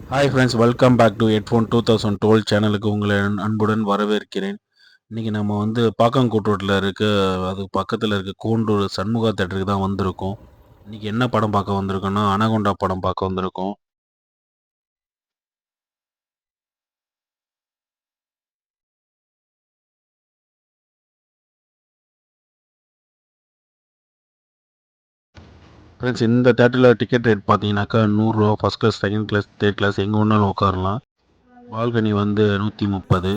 Hi friends, welcome back to headphone 2012 சேனலுக்கு உங்களை அன்புடன் வரவேற்கிறேன். இன்றைக்கி நம்ம வந்து பாக்கங்கோட் ரோட்டில் இருக்க அது பக்கத்தில் இருக்க கூண்டூர் சண்முகா தேட்டருக்கு தான் வந்திருக்கோம். இன்றைக்கி என்ன படம் பார்க்க வந்திருக்கோன்னா, அனகொண்டா படம் பார்க்க வந்திருக்கோம். ஃப்ரெண்ட்ஸ், இந்த தேட்டரில் டிக்கெட் ரேட் பார்த்தீங்கன்னாக்கா ரூ. 100. First class, second class, third class எங்கே வேணாலும் உட்காரலாம். பால்கனி வந்து 130.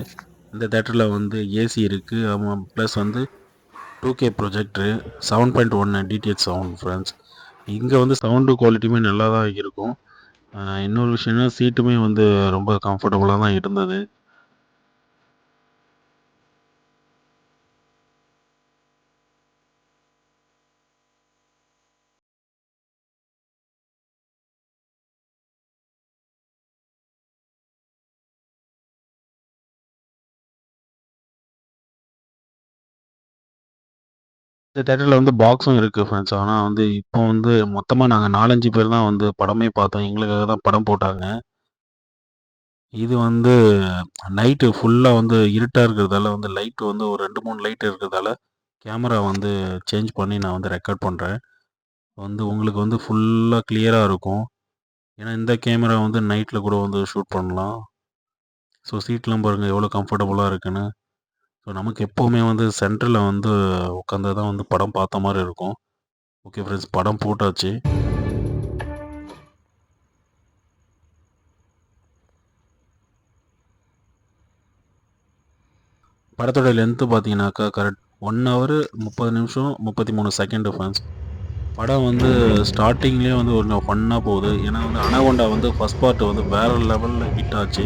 இந்த தேட்டரில் வந்து ஏசி இருக்குது. ப்ளஸ் வந்து 2K projector, 7.1 DTH sound. Friends, இங்கே வந்து சவுண்டு குவாலிட்டியுமே நல்லா தான் இருக்கும். இன்னொரு விஷயம்னா சீட்டுமே வந்து ரொம்ப கம்ஃபர்டபுளாக தான் இருந்தது. இந்த தேட்டரில் வந்து பாக்ஸும் இருக்குது ஃப்ரெண்ட்ஸ். ஆனால் வந்து இப்போ வந்து மொத்தமாக நாங்கள் 4-5 பேர் தான் வந்து படமே பார்த்தோம். எங்களுக்காக தான் படம் போட்டாங்க. இது வந்து நைட்டு ஃபுல்லாக வந்து இருட்டாக இருக்கிறதால வந்து லைட் வந்து ஒரு 2-3 லைட் இருக்கிறதால கேமரா வந்து சேஞ்ச் பண்ணி நான் வந்து ரெக்கார்ட் பண்ணுறேன். வந்து உங்களுக்கு வந்து ஃபுல்லாக கிளியராக இருக்கும். ஏன்னா இந்த கேமரா வந்து நைட்டில் கூட வந்து ஷூட் பண்ணலாம். ஸோ சீட்லாம் பாருங்கள் எவ்வளோ கம்ஃபர்டபுளாக இருக்குன்னு. ஸோ நமக்கு எப்போவுமே வந்து சென்டரில் வந்து உட்காந்தா தான் வந்து படம் பார்த்த மாதிரி இருக்கும். ஓகே ஃப்ரெண்ட்ஸ், படம் போட்டாச்சு. படத்தோட லென்த்து பார்த்தீங்கன்னாக்கா கரெக்ட் 1 ஹவர் 30 நிமிஷம் 33 செகண்டு ஃப்ரெண்ட்ஸ். படம் வந்து ஸ்டார்ட்டிங்லேயே வந்து ஒரு ஃபன்னாக போகுது. ஏன்னா வந்து அனகொண்டா வந்து ஃபஸ்ட் பார்ட் வந்து வேறு லெவலில் ஹிட் ஆச்சு.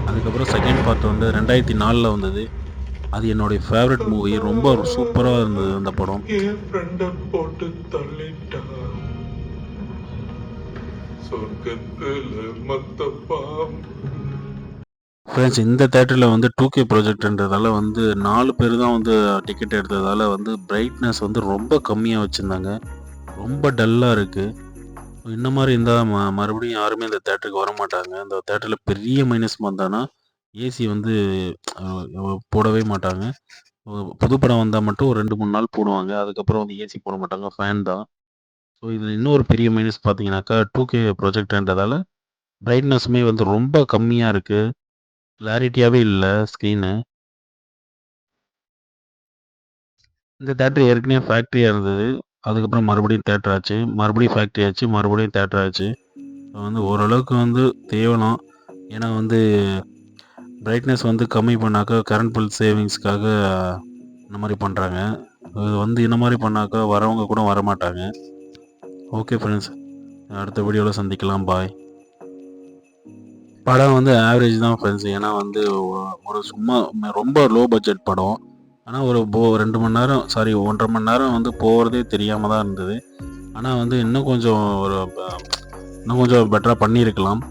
அதுக்கப்புறம் செகண்ட் பார்ட் வந்து 2004 வந்தது. அது என்னுடைய ஃபேவரட் மூவி. ரொம்ப சூப்பராக இருந்தது அந்த படம். என் ஃப்ரெண்ட போட்டு தள்ளிட்டா சொர்க்கத்துல மத்த பாம்பு. ஃப்ரெண்ட்ஸ், இந்த தேட்டரில் வந்து 2K ப்ரொஜெக்ட்ன்றதால வந்து 4 பேர் தான் வந்து டிக்கெட் எடுத்ததால் வந்து பிரைட்னஸ் வந்து ரொம்ப கம்மியாக வச்சுருந்தாங்க. ரொம்ப டல்லாக இருக்குது. இந்த மாதிரி இருந்தால் மறுபடியும் யாருமே இந்த தேட்டருக்கு வரமாட்டாங்க. இந்த தேட்டரில் பெரிய மைனஸ் வந்தான்னா ஏசி வந்து போடவே மாட்டாங்க. புது படம் வந்தால் மட்டும் ஒரு 2-3 நாள் போடுவாங்க. அதுக்கப்புறம் வந்து ஏசி போட மாட்டாங்க, ஃபேன் தான். ஸோ இதில் இன்னொரு பெரிய மைனஸ் பார்த்தீங்கன்னாக்கா 2K ப்ரொஜெக்டர்ன்றதால பிரைட்னஸுமே வந்து ரொம்ப கம்மியாக இருக்குது. கிளாரிட்டியாகவே இல்லை ஸ்க்ரீனு. இந்த தேட்டர் ஏற்கனவே ஃபேக்ட்ரியாக இருந்தது. அதுக்கப்புறம் மறுபடியும் தேட்டர் ஆச்சு. மறுபடியும் ஃபேக்ட்ரி ஆச்சு. மறுபடியும் தேட்டர் ஆச்சு. வந்து ஓரளவுக்கு வந்து தேவலாம். ஏன்னா வந்து பிரைட்னஸ் வந்து கம்மி பண்ணாக்கா கரண்ட் பில் சேவிங்ஸ்க்காக இந்த மாதிரி பண்ணுறாங்க. இது வந்து இந்த மாதிரி பண்ணாக்கா வரவங்க கூட வரமாட்டாங்க. ஓகே ஃப்ரெண்ட்ஸ், அடுத்த வீடியோவில் சந்திக்கலாம். பாய். படம் வந்து ஆவரேஜ் தான் ஃப்ரெண்ட்ஸ். ஏன்னா வந்து ஒரு சும்மா ரொம்ப லோ பட்ஜெட் படம். ஆனால் ஒரு 2 மணி நேரம், சாரி 1.5 மணி நேரம் வந்து போகிறதே தெரியாமல் தான் இருந்தது. ஆனால் வந்து இன்னும் கொஞ்சம் பெட்டராக பண்ணியிருக்கலாம்.